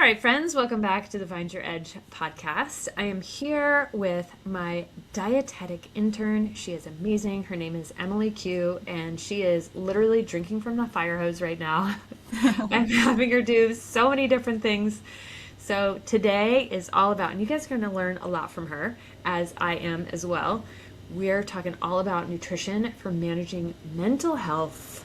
right, friends, welcome back to the Find Your Edge podcast. I am here with my dietetic intern. She is amazing. Her name is Emily Qiu, and she is literally drinking from the fire hose right now. I'm having her do so many different things. So today is all about, and you guys are going to learn a lot from her, as I am as well. We're talking all about nutrition for managing mental health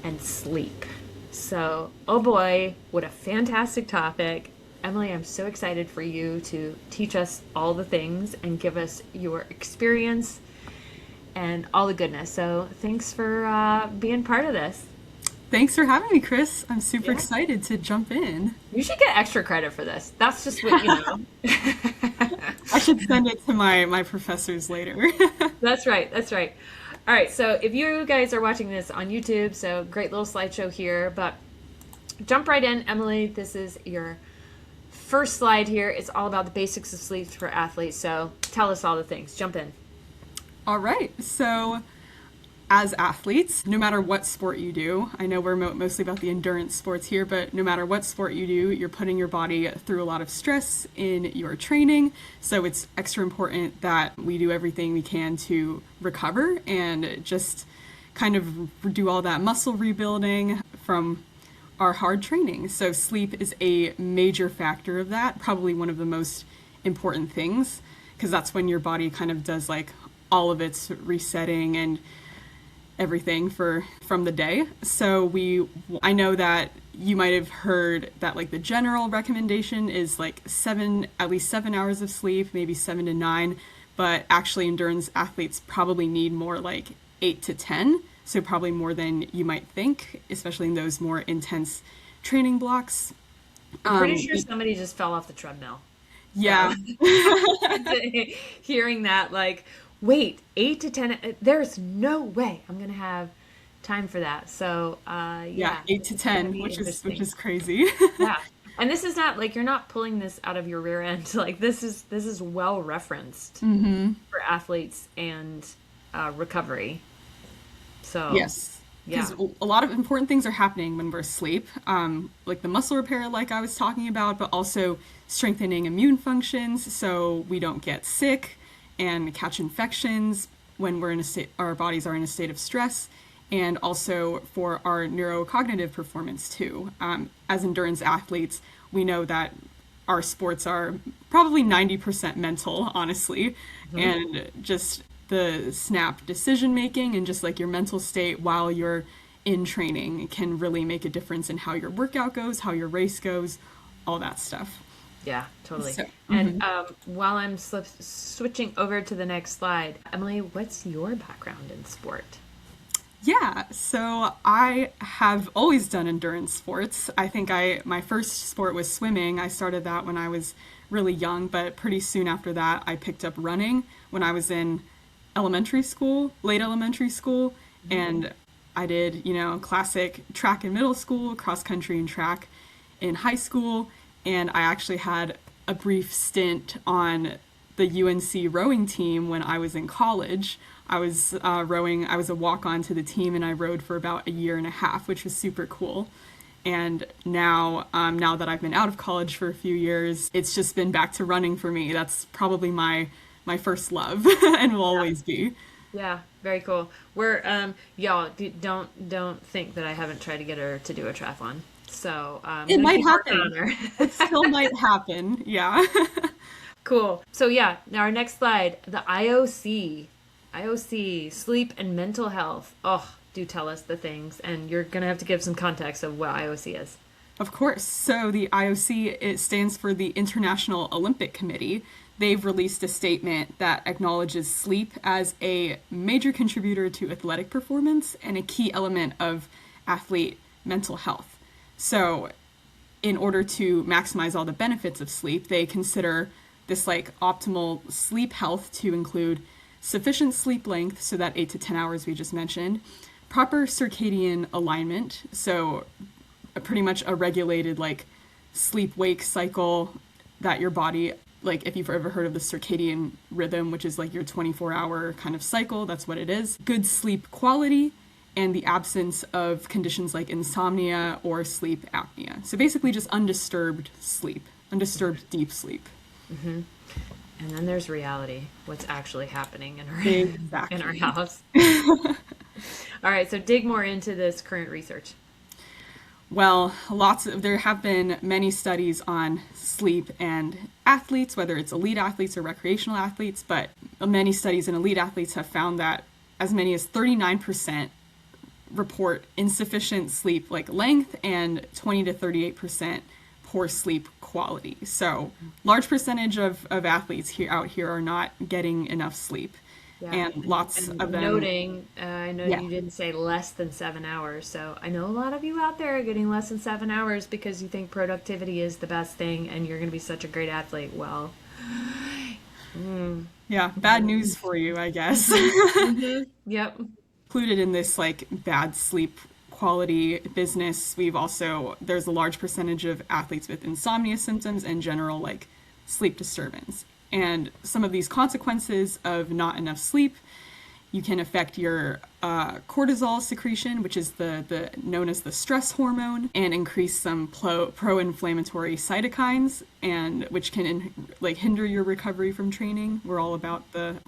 and sleep. So, oh boy, what a fantastic topic. Emily, I'm so excited for you to teach us all the things and give us your experience and all the goodness. So thanks for being part of this. Thanks for having me, Chris. I'm super excited to jump in. You should get extra credit for this. That's just what you know. I should send it to my professors later. That's right. That's right. All right, so if you guys are watching this on YouTube, so great little slideshow here, but jump right in. Emily, this is your first slide here. It's all about the basics of sleep for athletes, so tell us all the things. Jump in. All right, so as athletes, no matter what sport you do, I know we're mostly about the endurance sports here, but no matter what sport you do, you're putting your body through a lot of stress in your training. So it's extra important that we do everything we can to recover and just kind of do all that muscle rebuilding from our hard training. So sleep is a major factor of that, probably one of the most important things, because that's when your body kind of does like all of its resetting and everything from the day. So I know that you might have heard that like the general recommendation is like at least 7 hours of sleep, maybe 7 to 9, but actually endurance athletes probably need more like 8 to 10. So probably more than you might think, especially in those more intense training blocks. I'm pretty sure somebody just fell off the treadmill. Yeah. Hearing that, like, wait, 8 to 10, there's no way I'm going to have time for that. So, yeah. 8 to 10, which is crazy. Yeah. And this is not like, you're not pulling this out of your rear end. Like this is well referenced for athletes and recovery. So, yes. Because a lot of important things are happening when we're asleep, like the muscle repair, like I was talking about, but also strengthening immune functions so we don't get sick and catch infections when our bodies are in a state of stress, and also for our neurocognitive performance too. As endurance athletes, we know that our sports are probably 90% mental, honestly, and just the snap decision making and just like your mental state while you're in training can really make a difference in how your workout goes, how your race goes, all that stuff. Yeah, totally. And while I'm switching over to the next slide, Emily, what's your background in sport? Yeah, so I have always done endurance sports. I think my first sport was swimming. I started that when I was really young, but pretty soon after that, I picked up running when I was in late elementary school, and I did, classic track in middle school, cross country and track in high school. And I actually had a brief stint on the UNC rowing team when I was in college. I was rowing, I was a walk-on to the team, and I rowed for about a year and a half, which was super cool. And now that I've been out of college for a few years, it's just been back to running for me. That's probably my first love and will always be. Yeah, very cool. We're y'all don't think that I haven't tried to get her to do a triathlon. So it might happen. It still might happen. Yeah. Cool. So yeah, now our next slide, the IOC, sleep and mental health. Oh, do tell us the things, and you're gonna have to give some context of what IOC is. Of course. So the IOC, it stands for the International Olympic Committee. They've released a statement that acknowledges sleep as a major contributor to athletic performance and a key element of athlete mental health. So in order to maximize all the benefits of sleep, they consider this like optimal sleep health to include sufficient sleep length, so that 8 to 10 hours we just mentioned, proper circadian alignment, so pretty much a regulated like sleep-wake cycle that your body, like if you've ever heard of the circadian rhythm, which is like your 24-hour kind of cycle, that's what it is. Good sleep quality and the absence of conditions like insomnia or sleep apnea. So basically just undisturbed sleep, undisturbed deep sleep. Mm-hmm. And then there's reality, what's actually happening in Exactly. in our house. All right, so dig more into this current research. Well, there have been many studies on sleep and athletes, whether it's elite athletes or recreational athletes, but many studies in elite athletes have found that as many as 39% report insufficient sleep like length and 20 to 38% poor sleep quality. So large percentage of athletes out here are not getting enough sleep. Yeah. And lots And of them. noting, I know Yeah. you didn't say less than 7 hours, so I know a lot of you out there are getting less than 7 hours because you think productivity is the best thing and you're going to be such a great athlete. Well, Yeah, bad news for you, I guess. yep. Included in this like bad sleep quality business, there's a large percentage of athletes with insomnia symptoms and general like sleep disturbance. And some of these consequences of not enough sleep, you can affect your cortisol secretion, which is the known as the stress hormone, and increase some pro-inflammatory cytokines, and which can like hinder your recovery from training. We're all about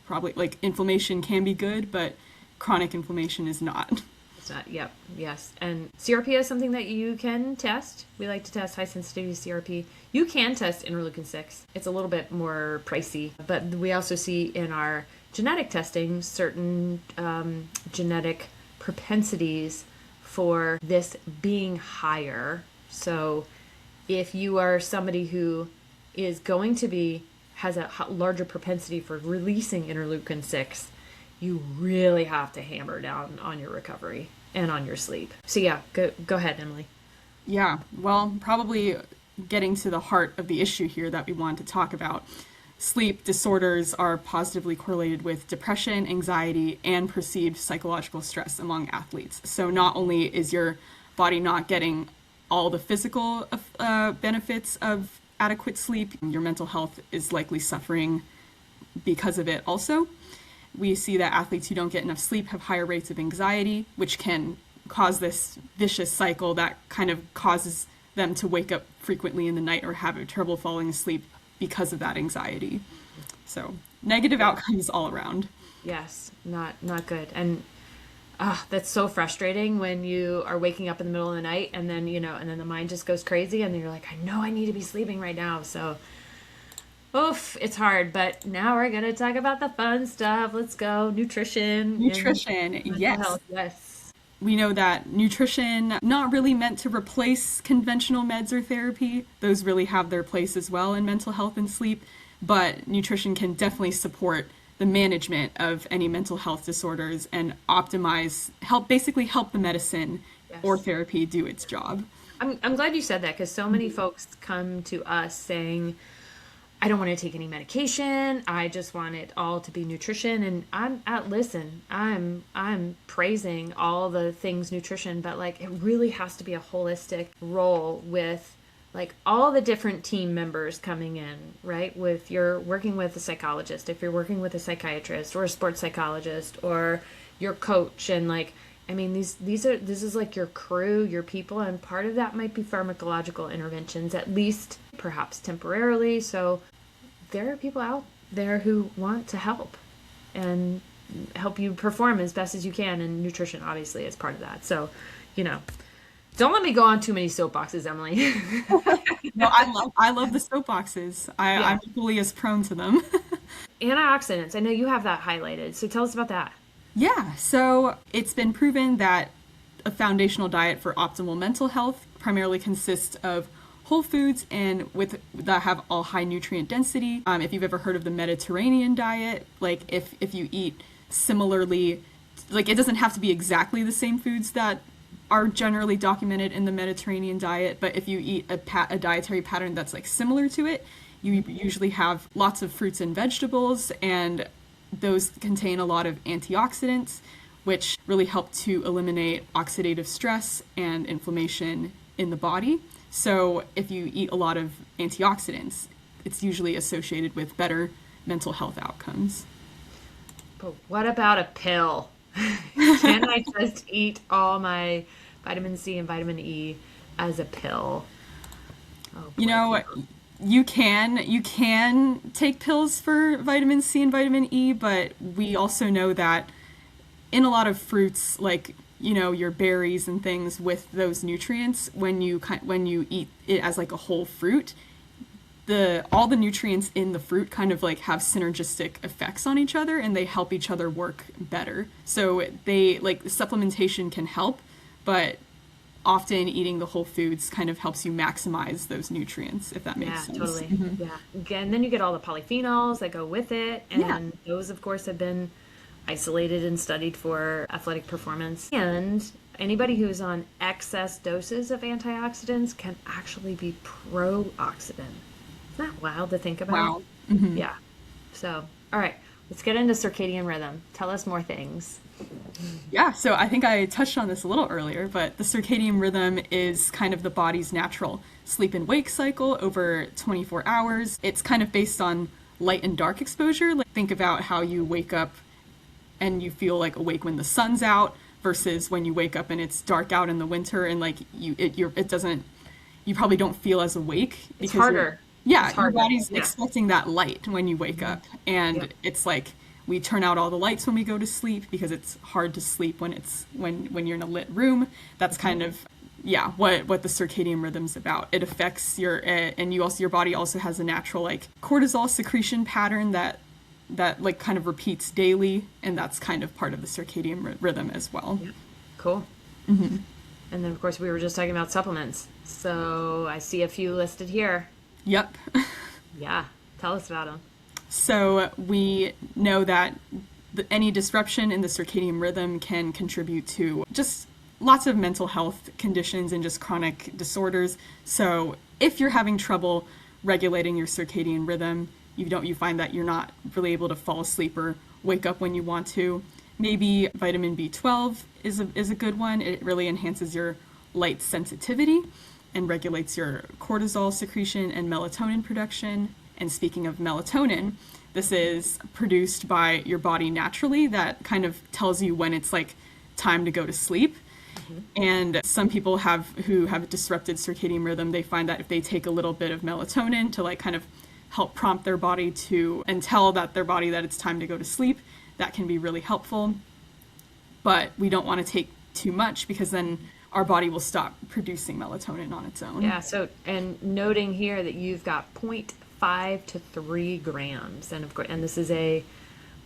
probably like inflammation can be good, but chronic inflammation is not. It's not, yep, yes. And CRP is something that you can test. We like to test high sensitivity CRP. You can test interleukin 6. It's a little bit more pricey, but we also see in our genetic testing certain genetic propensities for this being higher. So if you are somebody who is going to has a larger propensity for releasing interleukin 6, you really have to hammer down on your recovery and on your sleep. So yeah, go ahead, Emily. Yeah, well, probably getting to the heart of the issue here that we wanted to talk about. Sleep disorders are positively correlated with depression, anxiety, and perceived psychological stress among athletes. So not only is your body not getting all the physical benefits of adequate sleep, your mental health is likely suffering because of it also. We see that athletes who don't get enough sleep have higher rates of anxiety, which can cause this vicious cycle that kind of causes them to wake up frequently in the night or have trouble falling asleep because of that anxiety. So negative outcomes all around. Yes, not good. And that's so frustrating when you are waking up in the middle of the night and then, and then the mind just goes crazy and then you're like, I know I need to be sleeping right now. So, oof, it's hard. But now we're going to talk about the fun stuff. Let's go. Nutrition. Yes. Health. Yes. We know that nutrition, not really meant to replace conventional meds or therapy. Those really have their place as well in mental health and sleep. But nutrition can definitely support the management of any mental health disorders and basically help the medicine or therapy do its job. I'm glad you said that because so many folks come to us saying, I don't want to take any medication. I just want it all to be nutrition. And I'm praising all the things nutrition, but like it really has to be a holistic role with like all the different team members coming in, right? With you're working with a psychologist, if you're working with a psychiatrist or a sports psychologist or your coach, and like, I mean, this is like your crew, your people, and part of that might be pharmacological interventions, at least perhaps temporarily. So there are people out there who want to help and help you perform as best as you can, and nutrition obviously is part of that. So, don't let me go on too many soapboxes, Emily. No, I love the soapboxes. I'm equally as prone to them. Antioxidants, I know you have that highlighted, so tell us about that. Yeah, so it's been proven that a foundational diet for optimal mental health primarily consists of whole foods and that have all high nutrient density. If you've ever heard of the Mediterranean diet, like if you eat similarly, like it doesn't have to be exactly the same foods that are generally documented in the Mediterranean diet, but if you eat a dietary pattern that's like similar to it, you usually have lots of fruits and vegetables, and those contain a lot of antioxidants, which really help to eliminate oxidative stress and inflammation in the body. So if you eat a lot of antioxidants, it's usually associated with better mental health outcomes. But what about a pill? Can I just eat all my vitamin C and vitamin E as a pill? Oh You boy. know, you can take pills for vitamin C and vitamin E, but we also know that in a lot of fruits, like your berries and things with those nutrients, when you eat it as like a whole fruit, the all the nutrients in the fruit kind of like have synergistic effects on each other, and they help each other work better. So they like supplementation can help, but often eating the whole foods kind of helps you maximize those nutrients, if that makes Yeah, sense. totally. Yeah. And then you get all the polyphenols that go with it, Yeah. and those, of course, have been isolated and studied for athletic performance. And anybody who's on excess doses of antioxidants can actually be pro-oxidant. Isn't that wild to think about? Wow. Yeah. So, all right, let's get into circadian rhythm. Tell us more things. Yeah, so I think I touched on this a little earlier, but the circadian rhythm is kind of the body's natural sleep and wake cycle over 24 hours. It's kind of based on light and dark exposure. Like think about how you wake up and you feel like awake when the sun's out versus when you wake up and it's dark out in the winter, and like you probably don't feel as awake It's because harder. It's your harder. body's Yeah. expecting that light when you wake up. And Yep. it's like we turn out all the lights when we go to sleep because it's hard to sleep when when you're in a lit room. That's kind of what the circadian rhythm's about. It affects and your body also has a natural like cortisol secretion pattern that like kind of repeats daily, and that's kind of part of the circadian rhythm as well. Yep. Cool. And then, of course, we were just talking about supplements. So I see a few listed here. Yep. Yeah. Tell us about them. So we know that any disruption in the circadian rhythm can contribute to just lots of mental health conditions and just chronic disorders. So if you're having trouble regulating your circadian rhythm, you find that you're not really able to fall asleep or wake up when you want to, maybe vitamin B12 is a good one. It really enhances your light sensitivity and regulates your cortisol secretion and melatonin production. And speaking of melatonin, this is produced by your body naturally. That kind of tells you when it's like time to go to sleep. And some people who have disrupted circadian rhythm, they find that if they take a little bit of melatonin to like kind of help prompt their body and tell their body that it's time to go to sleep, that can be really helpful. But we don't want to take too much because then our body will stop producing melatonin on its own. Yeah. So, and noting here that you've got 0.5 to 3 grams. And of course, and this is a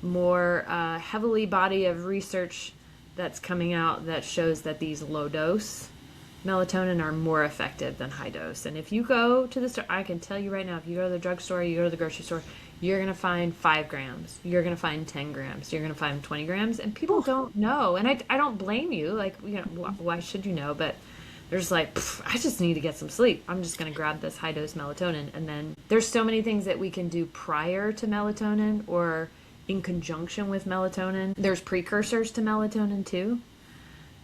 more heavily body of research that's coming out that shows that these low dose melatonin are more effective than high dose. And if you go to the store, I can tell you right now, if you go to the drugstore, you go to the grocery store, you're going to find 5 grams. You're going to find 10 grams. You're going to find 20 grams. And people don't know. And I don't blame you. Like, why should you know? But there's like, I just need to get some sleep. I'm just going to grab this high dose melatonin. And then there's so many things that we can do prior to melatonin or in conjunction with melatonin. There's precursors to melatonin too.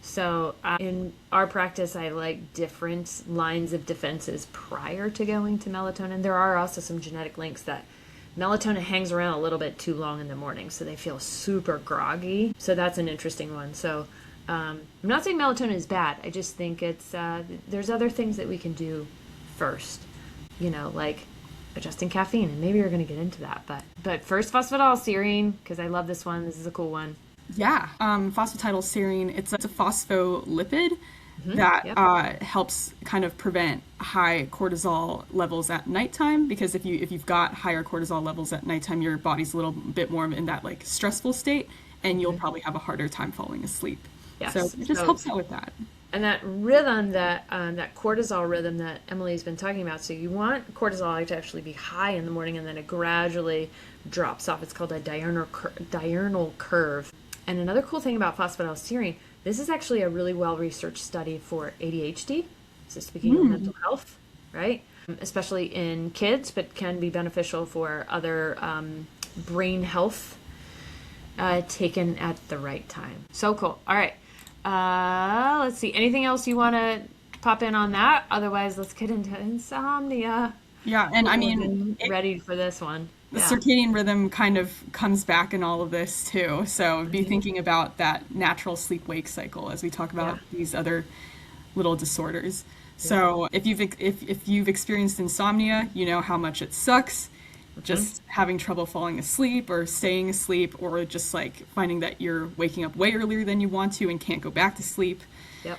So in our practice, I like different lines of defenses prior to going to melatonin. There are also some genetic links that melatonin hangs around a little bit too long in the morning, so they feel super groggy. So that's an interesting one. So I'm not saying melatonin is bad. I just think it's there's other things that we can do first, like adjusting caffeine, and maybe you're going to get into that. But first, phosphatidylserine, because I love this one. This is a cool one. Yeah, phosphatidylserine, it's a phospholipid that helps kind of prevent high cortisol levels at nighttime, because if you've got higher cortisol levels at nighttime, your body's a little bit more in that like stressful state, and you'll probably have a harder time falling asleep. Yes. So it just helps out with that. And that rhythm, that cortisol rhythm that Emily's been talking about, so you want cortisol to actually be high in the morning, and then it gradually drops off. It's called a diurnal curve. And another cool thing about phosphatidylserine, this is actually a really well-researched study for ADHD. So speaking of mental health, right? Especially in kids, but can be beneficial for other brain health taken at the right time. So cool. All right. Let's see. Anything else you want to pop in on that? Otherwise, let's get into insomnia. Yeah, and I mean, ready for this one. The Yeah. circadian rhythm kind of comes back in all of this too. So be thinking about that natural sleep-wake cycle as we talk Yeah. about these other little disorders. Yeah. So if you've experienced insomnia, you know how much it sucks. Hmm. Just having trouble falling asleep or staying asleep, or just like finding that you're waking up way earlier than you want to and can't go back to sleep. Yep.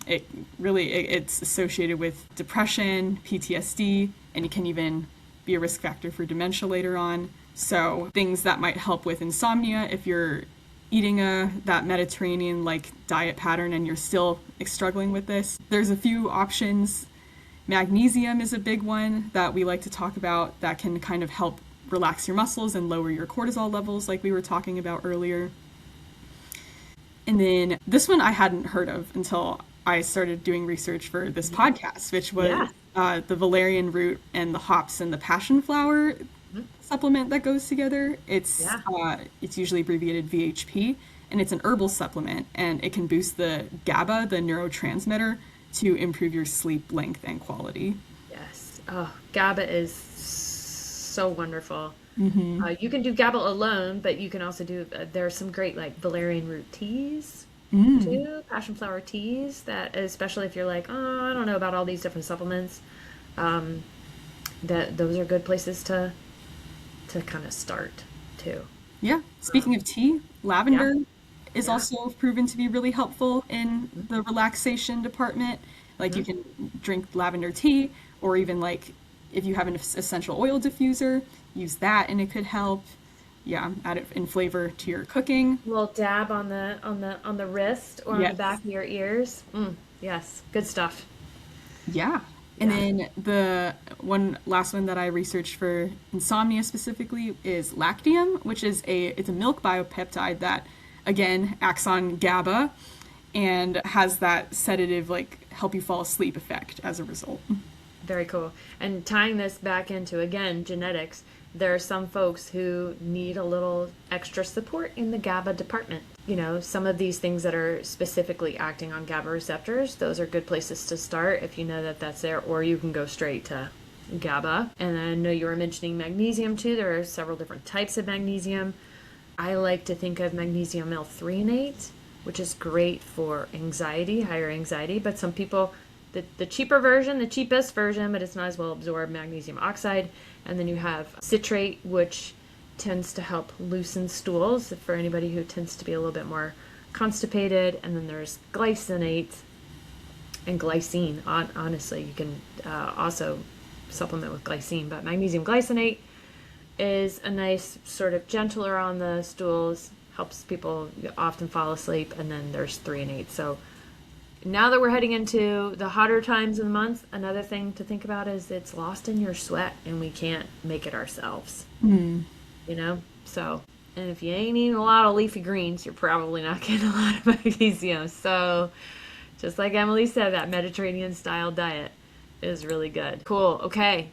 It's associated with depression, PTSD, and it can even be a risk factor for dementia later on. So things that might help with insomnia, if you're eating that Mediterranean like diet pattern and you're still struggling with this, there's a few options. Magnesium is a big one that we like to talk about that can kind of help relax your muscles and lower your cortisol levels like we were talking about earlier. And then this one I hadn't heard of until I started doing research for this podcast, which was the valerian root and the hops and the passion flower supplement that goes together. It's usually abbreviated VHP, and it's an herbal supplement, and it can boost the GABA, the neurotransmitter, to improve your sleep length and quality. Yes. Oh, GABA is so wonderful. You can do GABA alone, but you can also do, there are some great like valerian root teas too, passion flower teas, that especially if you're like, oh, I don't know about all these different supplements, that those are good places to kind of start too. Yeah. Speaking of tea, lavender is also proven to be really helpful in the relaxation department. Like you can drink lavender tea, or even like if you have an essential oil diffuser, use that and it could help. Yeah, add it in flavor to your cooking. A little dab on the wrist or on the back of your ears. Yes, good stuff. Yeah. And then the last one that I researched for insomnia specifically is lactium, which is it's a milk biopeptide that again acts on GABA and has that sedative, like help you fall asleep effect as a result. Very cool. And tying this back into, again, genetics, there are some folks who need a little extra support in the GABA department. You know, some of these things that are specifically acting on GABA receptors, those are good places to start if you know that that's there, or you can go straight to GABA. And I know you were mentioning magnesium too. There are several different types of magnesium. I like to think of magnesium L-threonate, which is great for anxiety, higher anxiety, but some people, the cheaper version, the cheapest version, but it's not as well absorbed, magnesium oxide. And then you have citrate, which tends to help loosen stools for anybody who tends to be a little bit more constipated. And then there's glycinate and glycine. Honestly, you can also supplement with glycine, but magnesium glycinate is a nice sort of gentler on the stools, helps people often fall asleep. And then there's threonate. So now that we're heading into the hotter times of the month, another thing to think about is it's lost in your sweat and we can't make it ourselves. You know? So, and if you ain't eating a lot of leafy greens, you're probably not getting a lot of magnesium. So, just like Emily said, that Mediterranean style diet is really good. Cool. Okay.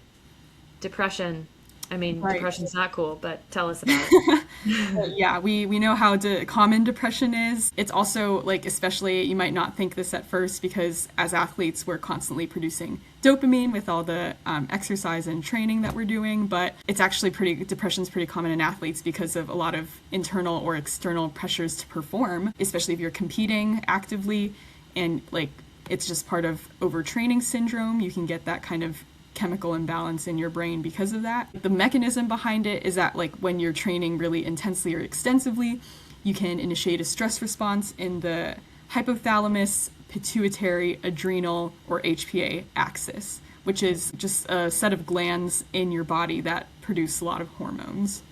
Depression. I mean, depression's not cool, but tell us about it. Yeah, we know how common depression is. It's also, like, especially, you might not think this at first because as athletes, we're constantly producing dopamine with all the exercise and training that we're doing, but it's actually depression's pretty common in athletes because of a lot of internal or external pressures to perform, especially if you're competing actively, and, like, it's just part of overtraining syndrome. You can get that kind of chemical imbalance in your brain because of that. The mechanism behind it is that, like, when you're training really intensely or extensively, you can initiate a stress response in the hypothalamus, pituitary, adrenal, or HPA axis, which is just a set of glands in your body that produce a lot of hormones.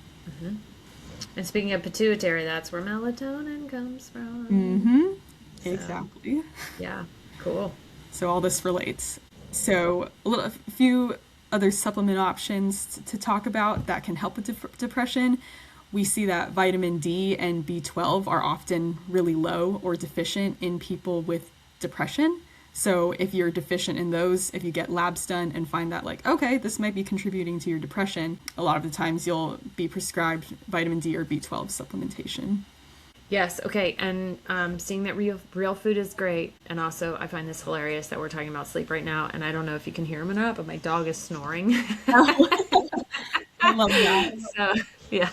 And speaking of pituitary, that's where melatonin comes from. So, exactly. Yeah, cool. So all this relates. So a few other supplement options to talk about that can help with depression. We see that vitamin D and B12 are often really low or deficient in people with depression. So if you're deficient in those, if you get labs done and find that, like, okay, this might be contributing to your depression, a lot of the times you'll be prescribed vitamin D or B12 supplementation. Yes, okay, and seeing that real food is great, and also I find this hilarious that we're talking about sleep right now, and I don't know if you can hear him or not, but my dog is snoring. I love that. So, yeah.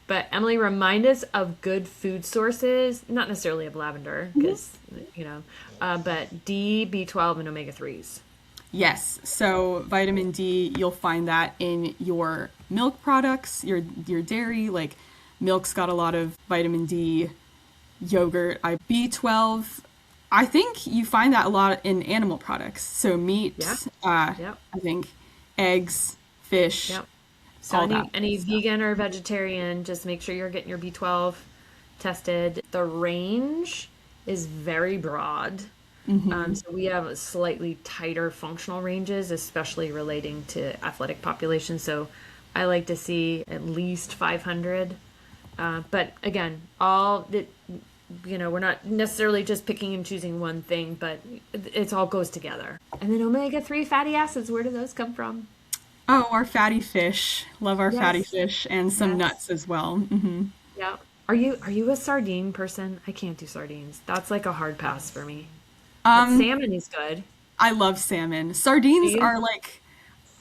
But Emily, remind us of good food sources, not necessarily of lavender, because, but D, B12, and omega-3s. Yes. So vitamin D, you'll find that in your milk products, your dairy, like milk's got a lot of vitamin D, yogurt, B12. I think you find that a lot in animal products. So meat, Yeah. Yep. I think eggs, fish, Yep. So all that any stuff. vegan or vegetarian, just make sure you're getting your B12 tested. The range is very broad. So we have slightly tighter functional ranges, especially relating to athletic populations. So I like to see at least 500. But again, we're not necessarily just picking and choosing one thing, but it all goes together. And then omega-3 fatty acids, where do those come from? Oh, our fatty fish. Love our fatty Yes. fish and some Yes. nuts as well. Hmm. Yeah. Are you a sardine person? I can't do sardines. That's like a hard pass for me. But Um, salmon is good. I love salmon. Do Sardines you? are like,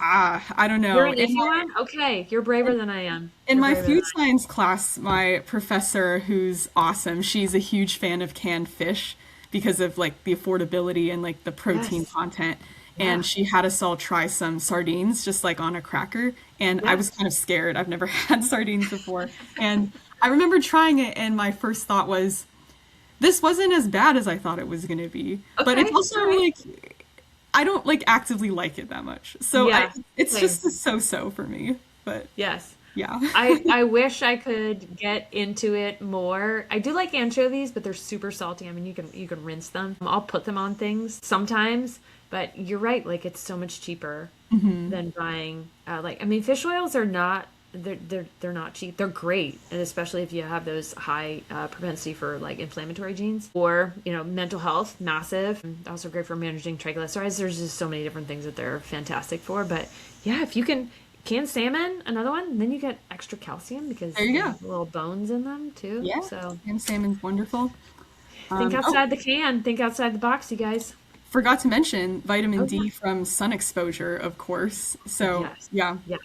I don't You're know. an iffy one? Okay, you're braver than I am. In You're my braver than food I science class, my professor, who's awesome, she's a huge fan of canned fish because of like the affordability and like the am. protein Yes. content. Yeah. And she had us all try some sardines just like on a cracker. And I was Yes. kind of scared. I've never had sardines before. And I remember trying it, and my first thought was, this wasn't as bad as I thought it was going to be. But it's Okay. also All right. like, I don't like actively like it that much. So Yeah. it's Same. just a so-so for me. But Yes. yeah. I wish I could get into it more. I do like anchovies, but they're super salty. I mean, you can rinse them. I'll put them on things sometimes, but you're right. Like it's so much cheaper than buying. I mean, fish oils are not. They're not cheap. They're great, and especially if you have those high propensity for like inflammatory genes or mental health, massive. And also great for managing triglycerides. There's just so many different things that they're fantastic for. But yeah, if you can canned salmon, another one, then you get extra calcium because There you they go. have little bones in them too. Yeah, So and salmon's wonderful. think Oh, outside the can. Think outside the box, you guys. forgot to mention vitamin Oh yeah. D from sun exposure, of course. So, Yes. yeah. Yes.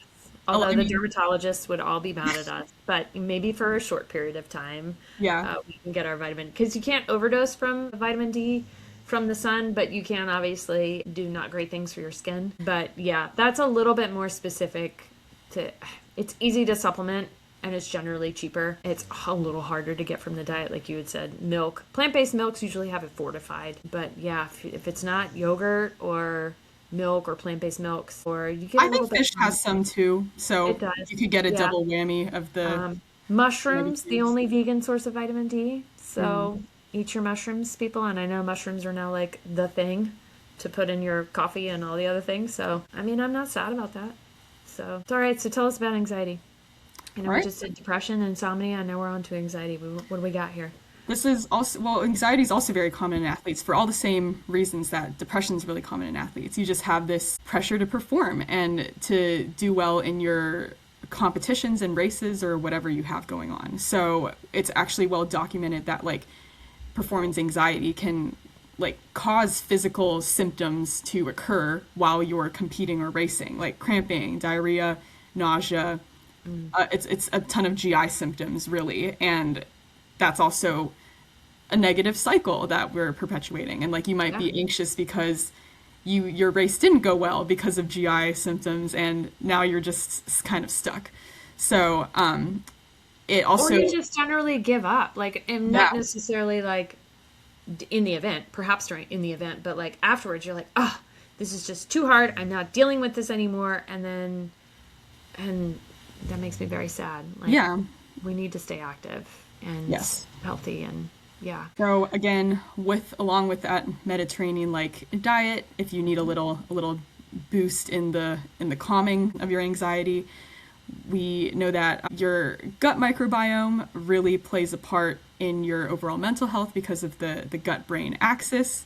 I Although the mean, dermatologists would all be mad at us, but maybe for a short period of time, yeah. we can get our vitamin because you can't overdose from vitamin D from the sun, but you can obviously do not great things for your skin. But yeah, that's a little bit more specific to. It's easy to supplement. And it's generally cheaper. It's a little harder to get from the diet, like you had said. Milk, plant-based milks usually have it fortified, but yeah, if it's not yogurt or milk or plant-based milks, or you get a I little think bit fish more. has some too. It So does, you could get a yeah. double whammy of the Mushrooms, the omega-3s. only vegan source of vitamin D. Mm. So eat your mushrooms, people. And I know mushrooms are now like the thing to put in your coffee and all the other things. So I mean, I'm not sad about that. So it's all right. So tell us about anxiety. All We right. just did depression, insomnia, and now we're on to anxiety. What do we got here? This is also, well, anxiety is also very common in athletes for all the same reasons that depression is really common in athletes. You just have this pressure to perform and to do well in your competitions and races or whatever you have going on. So it's actually well documented that like performance anxiety can like cause physical symptoms to occur while you're competing or racing, like cramping, diarrhea, nausea. It's a ton of GI symptoms really, and that's also a negative cycle that we're perpetuating. And like you might Yeah. be anxious because your race didn't go well because of GI symptoms, and now you're just kind of stuck. So it Or also you just generally give up, like, and yeah not necessarily like in the event, perhaps during in the event, but like afterwards, you're like, oh, this is just too hard. I'm not dealing with this anymore, and that makes me very sad. Like, yeah we need to stay active and yes. healthy, and yeah, So again, along with that Mediterranean like diet, if you need a little boost in the calming of your anxiety, we know that your gut microbiome really plays a part in your overall mental health because of the gut-brain axis,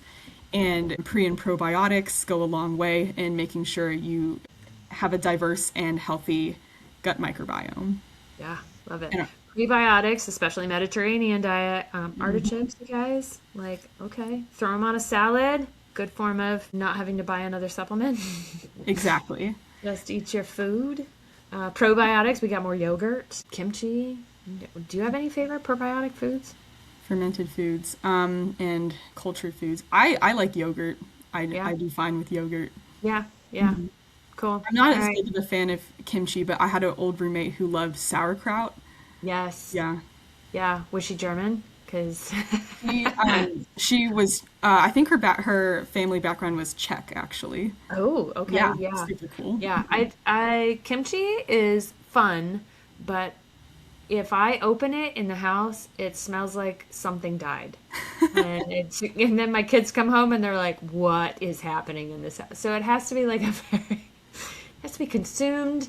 and pre and probiotics go a long way in making sure you have a diverse and healthy gut microbiome. yeah, love it. And, Prebiotics, especially Mediterranean diet, artichokes, you guys, like, okay, throw them on a salad. Good form of not having to buy another supplement. exactly. Just eat your food. Probiotics, we got more yogurt, kimchi. Do you have any favorite probiotic foods? Fermented foods, and cultured foods. I like yogurt. Yeah. I do fine with yogurt. Yeah. Yeah. Cool. I'm not All as right. big of a fan of kimchi, but I had an old roommate who loved sauerkraut. Yes. Yeah. Yeah. Was she German? Because She was, I think her family background was Czech, actually. oh, okay, Yeah, yeah. super cool. Yeah, I kimchi is fun, but if I open it in the house, it smells like something died. And then my kids come home and they're like, "What is happening in this house?" So it has to be like a very it has to be consumed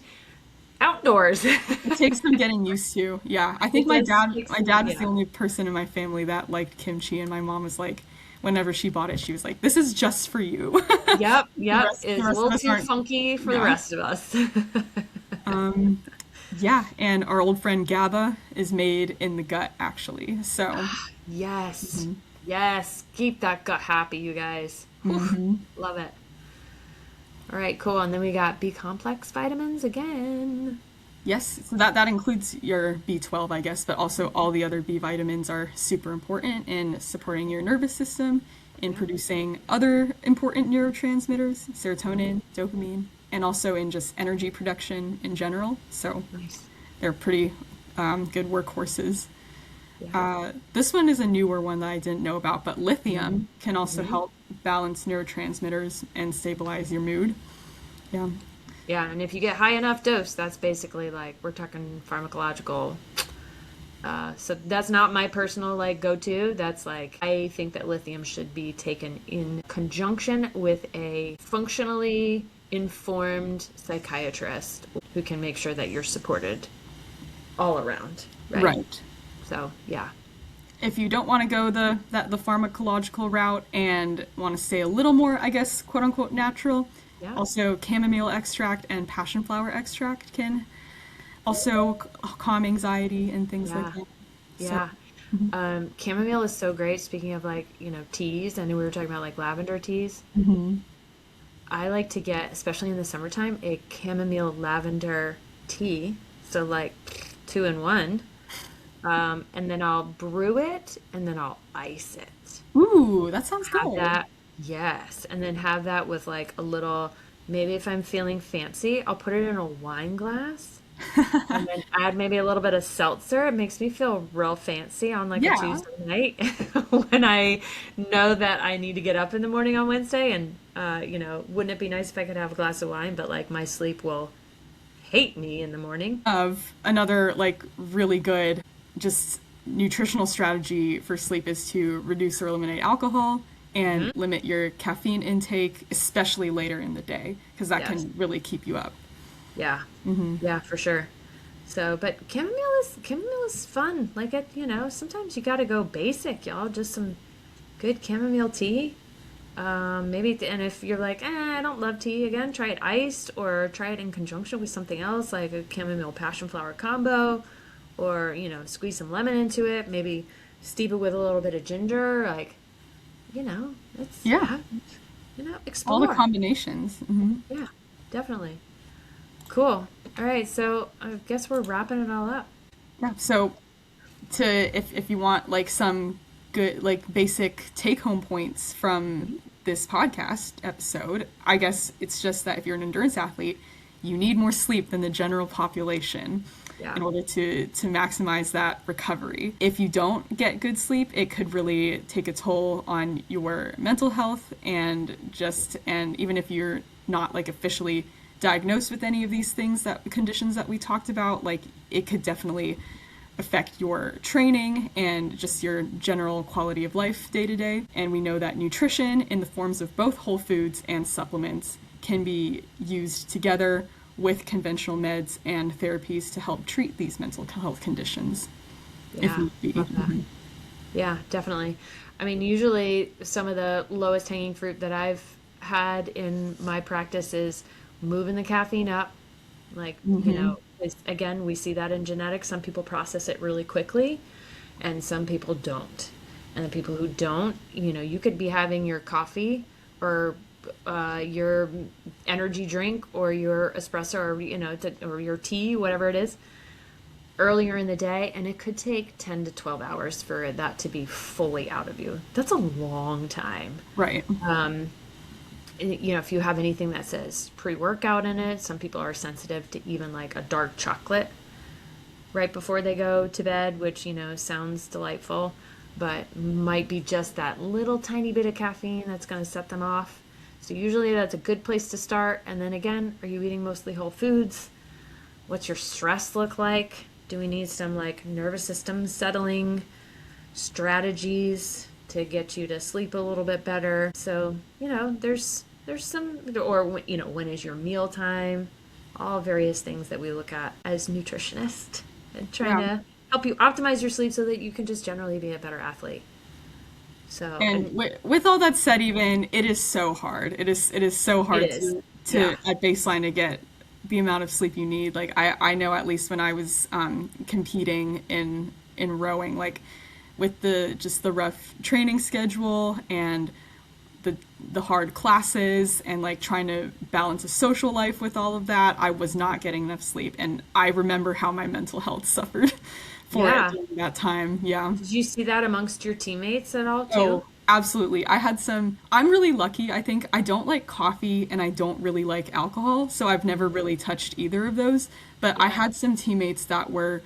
outdoors. It takes some getting used to. Yeah, I think It does take my some, dad was the yeah. only person in my family that liked kimchi, and my mom was like, whenever she bought it, she was like, "This is just for you." Yep, yep. The It's a rest of little us too aren't. funky for the Yeah. rest of us. Yeah, and our old friend GABA is made in the gut, actually. So, Yes. Yes. Keep that gut happy, you guys. Whew. Love it. All right, cool. And then we got B complex vitamins again. yes, so that includes your B12, I guess, but also all the other B vitamins are super important in supporting your nervous system, in Yeah. producing other important neurotransmitters, serotonin, dopamine, and also in just energy production in general. So Nice. they're pretty good workhorses. Yeah. This one is a newer one that I didn't know about, but lithium can also Mhm. help balance neurotransmitters and stabilize your mood. Yeah. Yeah, and if you get high enough dose, that's basically like we're talking pharmacological. So that's not my personal like go-to. That's like I think that lithium should be taken in conjunction with a functionally informed psychiatrist who can make sure that you're supported all around, right? Right. So, yeah. If you don't want to go the pharmacological route and want to stay a little more, I guess, quote unquote natural, Yeah. also chamomile extract and passion flower extract can also calm anxiety and things Yeah. like that. So, Yeah. Chamomile is so great. Speaking of like, teas, I know we were talking about like lavender teas. I like to get, especially in the summertime, a chamomile lavender tea. So like two in one. And then I'll brew it and then I'll ice it. ooh, that sounds Have good. that, yes. And then have that with like a little, maybe if I'm feeling fancy, I'll put it in a wine glass and then add maybe a little bit of seltzer. It makes me feel real fancy on like a Yeah. Tuesday night when I know that I need to get up in the morning on Wednesday. And, wouldn't it be nice if I could have a glass of wine, but like my sleep will hate me in the morning. Of another like really good just nutritional strategy for sleep is to reduce or eliminate alcohol and limit your caffeine intake, especially later in the day, because that Yes. can really keep you up. Yeah. Yeah, for sure. So, but chamomile is fun. Like sometimes you got to go basic, y'all. Just some good chamomile tea. Maybe, and if you're like, I don't love tea, again, try it iced or try it in conjunction with something else, like a chamomile passion flower combo, or squeeze some lemon into it. Maybe steep it with a little bit of ginger. Like, it's Yeah, all the explore. combinations. Yeah, definitely. Cool. All right, so I guess we're wrapping it all up. Yeah. So if you want like some good like basic take home points from this podcast episode, I guess it's just that if you're an endurance athlete, you need more sleep than the general population Yeah. in order to maximize that recovery. If you don't get good sleep, it could really take a toll on your mental health and even if you're not like officially diagnosed with any of these conditions that we talked about, like it could definitely affect your training and just your general quality of life day to day. And we know that nutrition in the forms of both whole foods and supplements can be used together with conventional meds and therapies to help treat these mental health conditions if Yeah, need be. love that. Yeah, definitely. I mean, usually some of the lowest hanging fruit that I've had in my practice is moving the caffeine up. Like, again, we see that in genetics. Some people process it really quickly, and some people don't. And the people who don't, you could be having your coffee or your energy drink or your espresso or your tea, whatever it is, earlier in the day, and it could take 10 to 12 hours for that to be fully out of you. That's a long time. Right. If you have anything that says pre-workout in it, some people are sensitive to even like a dark chocolate right before they go to bed, which, sounds delightful, but might be just that little tiny bit of caffeine that's going to set them off. So usually that's a good place to start. And then again, are you eating mostly whole foods? What's your stress look like? Do we need some like nervous system settling strategies to get you to sleep a little bit better? So, there's some, or, when is your meal time? All various things that we look at as nutritionists and trying to help you optimize your sleep so that you can just generally be a better athlete. So, And with all that said, even it is so hard. It is so hard to at baseline to get the amount of sleep you need. Like I know, at least when I was competing in rowing, like with the rough training schedule and the hard classes and like trying to balance a social life with all of that, I was not getting enough sleep, and I remember how my mental health suffered for it during that time. Yeah. Did you see that amongst your teammates at all too? Oh, absolutely. I'm really lucky. I think I don't like coffee and I don't really like alcohol, so I've never really touched either of those. But I had some teammates that were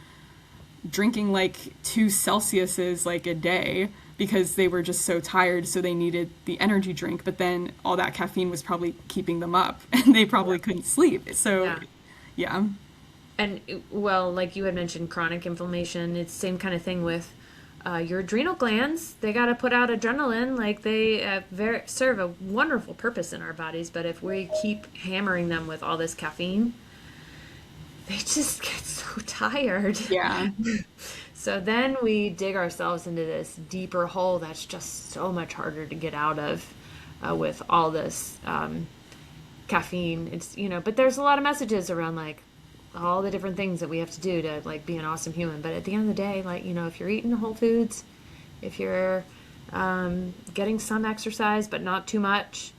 drinking like 2 Celsiuses like a day because they were just so tired, so they needed the energy drink, but then all that caffeine was probably keeping them up and they probably couldn't sleep. So yeah. And well, like you had mentioned, chronic inflammation, it's the same kind of thing with your adrenal glands. They got to put out adrenaline. Like they serve a wonderful purpose in our bodies, but if we keep hammering them with all this caffeine, they just get so tired. Yeah. So then we dig ourselves into this deeper hole that's just so much harder to get out of with all this caffeine. It's, but there's a lot of messages around like all the different things that we have to do to like be an awesome human. But at the end of the day, like, if you're eating whole foods, if you're getting some exercise, but not too much,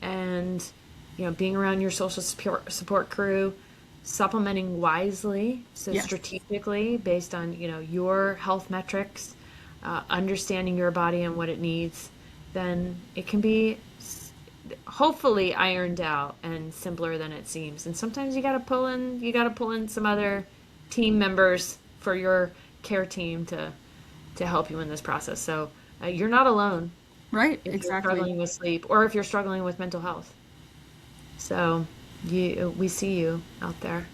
and, being around your social support crew, supplementing wisely, so strategically based on, your health metrics, understanding your body and what it needs, then it can be hopefully ironed out and simpler than it seems. And sometimes you got to pull in some other team members for your care team to help you in this process. So you're not alone. Right. If exactly. you're struggling with sleep or if you're struggling with mental health. So we see you out there.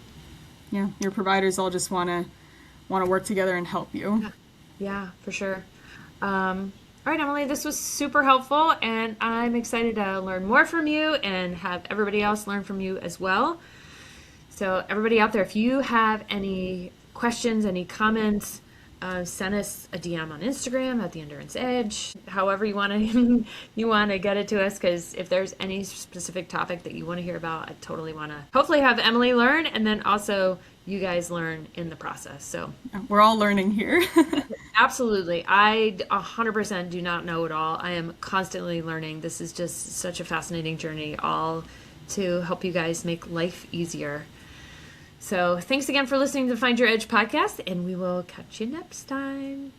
Yeah. Your providers all just want to work together and help you. Yeah, for sure. All right, Emily, this was super helpful, and I'm excited to learn more from you and have everybody else learn from you as well. So everybody out there, if you have any questions, any comments, send us a DM on Instagram at The Endurance Edge, however you want to get it to us, because if there's any specific topic that you want to hear about, I totally want to hopefully have Emily learn, and then also you guys learn in the process. So we're all learning here. Absolutely. I 100% do not know it all. I am constantly learning. This is just such a fascinating journey, all to help you guys make life easier. So thanks again for listening to Find Your Edge podcast, and we will catch you next time.